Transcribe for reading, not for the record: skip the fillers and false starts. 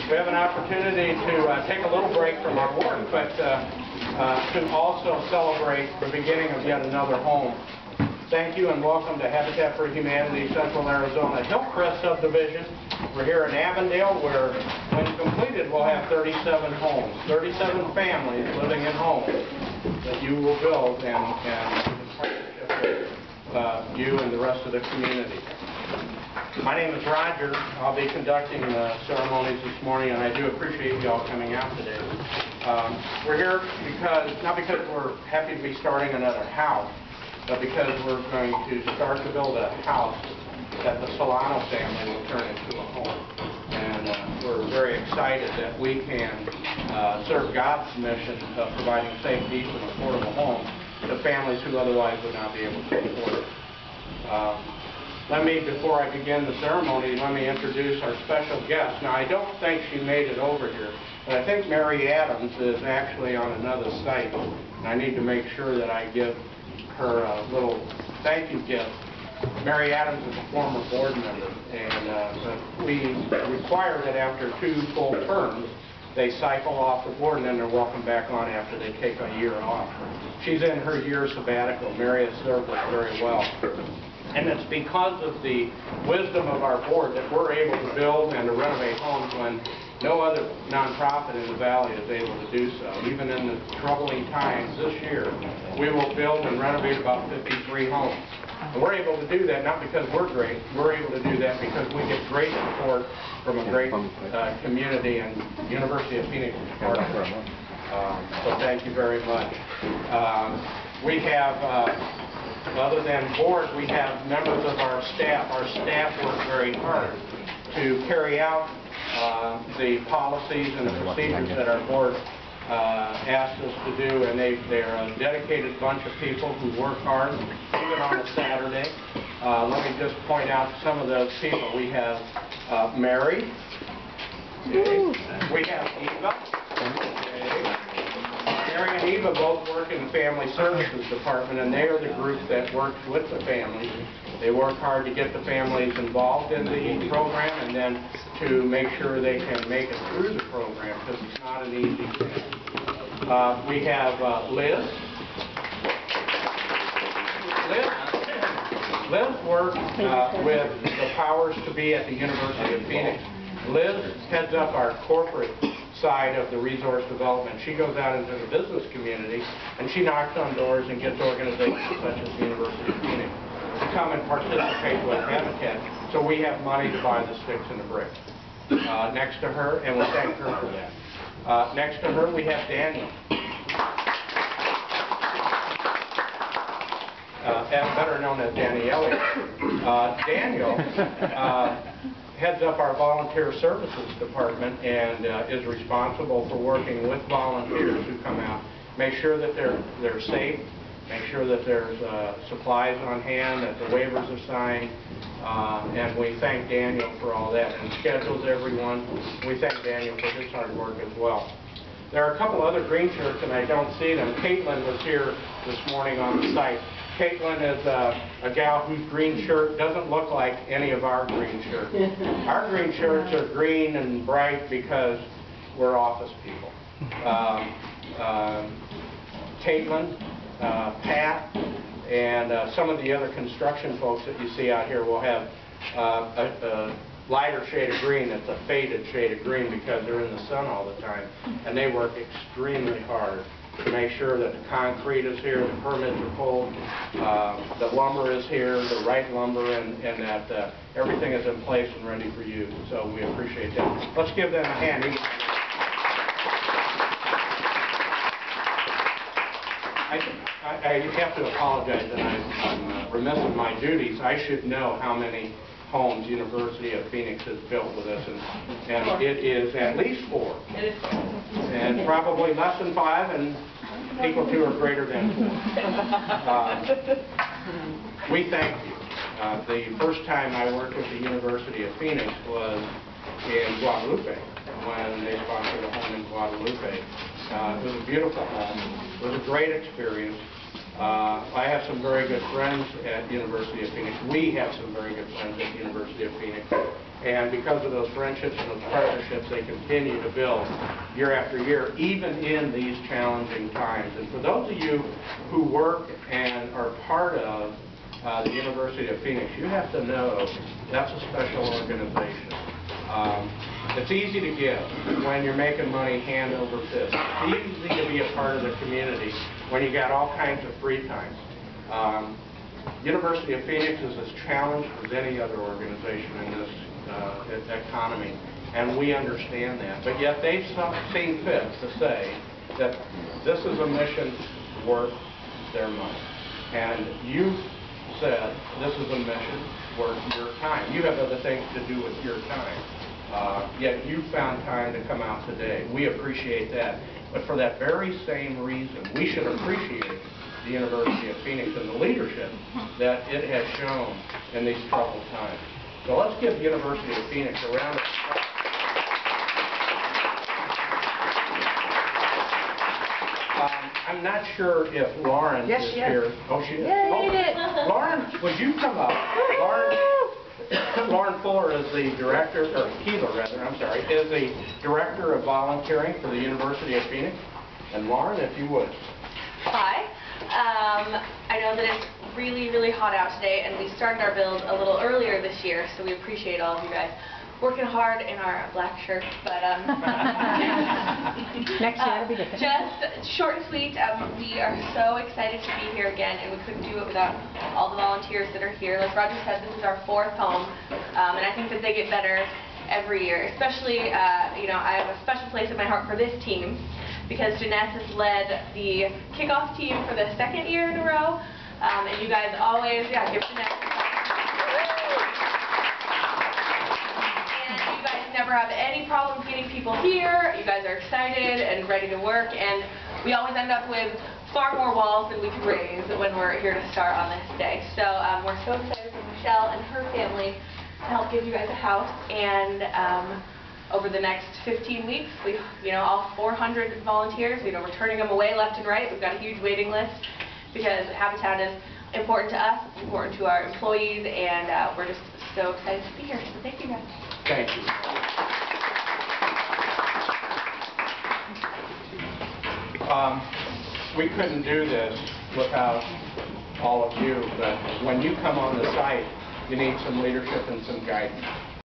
We have an opportunity to take a little break from our work, but to also celebrate the beginning of yet another home. Thank you and welcome to Habitat for Humanity Central Arizona Hillcrest Subdivision. We're here in Avondale where, when completed, we'll have 37 homes, 37 families living in homes that you will build and in partnership with you and the rest of the community. My name is Roger. I'll be conducting the ceremonies this morning, and I do appreciate you all coming out today. We're here not because we're happy to be starting another house, but because we're going to start to build a house that the Solano family will turn into a home. And we're very excited that we can serve God's mission of providing safe, decent, and affordable homes to families who otherwise would not be able to afford it. Before I begin the ceremony, let me introduce our special guest. Now, I don't think she made it over here, but I think Mary Adams is actually on another site, and I need to make sure that I give her a little thank you gift. Mary Adams is a former board member, and we require that after 2 full terms, they cycle off the board and then they're welcome back on after they take a year off. She's in her year sabbatical. Mary has served us very well. And it's because of the wisdom of our board that we're able to build and to renovate homes when no other nonprofit in the valley is able to do so. Even in the troubling times this year, we will build and renovate about 53 homes. And we're able to do that not because we're great, we're able to do that because we get great support from a great community, and University of Phoenix is part of it. So thank you very much. We have other than board, we have members of our staff. Our staff work very hard to carry out the policies and the procedures that our board asks us to do, and they're a dedicated bunch of people who work hard, even on a Saturday. Let me just point out some of those people. We have Mary. Okay. We have Eva. Okay. Mary and Eva both work in the Family Services Department, and they are the group that works with the families. They work hard to get the families involved in the program and then to make sure they can make it through the program, because it's not an easy thing. We have Liz. Liz works with the powers to be at the University of Phoenix. Liz heads up our corporate side of the resource development. She goes out into the business community and she knocks on doors and gets organizations such as the University of Phoenix to come and participate with Habitat, so we have money to buy the sticks and the bricks. Next to her, and we thank her for that. Next to her we have Daniel. Better known as Danny Elliott. Daniel heads up our volunteer services department and is responsible for working with volunteers who come out, make sure that they're safe, make sure that there's supplies on hand, that the waivers are signed, and we thank Daniel for all that, and schedules everyone. We thank Daniel for his hard work as well. There are a couple other green shirts, and I don't see them. Caitlin was here this morning on the site. Caitlin is a gal whose green shirt doesn't look like any of our green shirts. Our green shirts are green and bright because we're office people. Caitlin, Pat, and some of the other construction folks that you see out here will have a lighter shade of green. It's a faded shade of green because they're in the sun all the time, and they work extremely hard to make sure that the concrete is here, the permits are pulled, the lumber is here, the right lumber, and that everything is in place and ready for you. So we appreciate that. Let's give them a hand. I have to apologize, and I'm remiss in my duties. I should know how many homes University of Phoenix has built with us, and it is at least 4. And probably less than 5, and equal to or greater than 4. We thank you. The first time I worked with the University of Phoenix was in Guadalupe, when they sponsored a home in Guadalupe. It was a beautiful home. It was a great experience. I have some very good friends at University of Phoenix. We have some very good friends at the University of Phoenix. And because of those friendships and those partnerships, they continue to build year after year, even in these challenging times. And for those of you who work and are part of the University of Phoenix, you have to know that's a special organization. It's easy to give when you're making money hand over fist. It's easy to be a part of the community when you got all kinds of free time. University of Phoenix is as challenged as any other organization in this economy, and we understand that. But yet they've seen fit to say that this is a mission worth their money. And you said this is a mission worth your time. You have other things to do with your time. Yet you found time to come out today. We appreciate that. But for that very same reason, we should appreciate the University of Phoenix and the leadership that it has shown in these troubled times. So let's give the University of Phoenix a round of applause. I'm not sure if Lauren is here. Oh, she is. Yeah, you did. Lauren, would you come up? Lauren Fuller is the director, or Keeler rather, I'm sorry, is the director of volunteering for the University of Phoenix. And Lauren, if you would. Hi. I know that it's really, really hot out today, and we started our build a little earlier this year, so we appreciate all of you guys working hard in our black shirts. But next year it'll be different. Just short and sweet. We are so excited to be here again, and we couldn't do it without all the volunteers that are here. Like Roger said, this is our 4th home, and I think that they get better every year. Especially, you know, I have a special place in my heart for this team, because Jeanette has led the kickoff team for the 2nd year in a row, and you guys always, give Jeanette a clap. And you guys never have any problems getting people here. You guys are excited and ready to work, and we always end up with far more walls than we can raise when we're here to start on this day. So we're so excited for Michelle and her family to help give you guys a house, and over the next 15 weeks, we, all 400 volunteers, we're turning them away left and right. We've got a huge waiting list because Habitat is important to us, it's important to our employees, and we're just so excited to be here. So thank you guys. Thank you. We couldn't do this without all of you, but when you come on the site, you need some leadership and some guidance.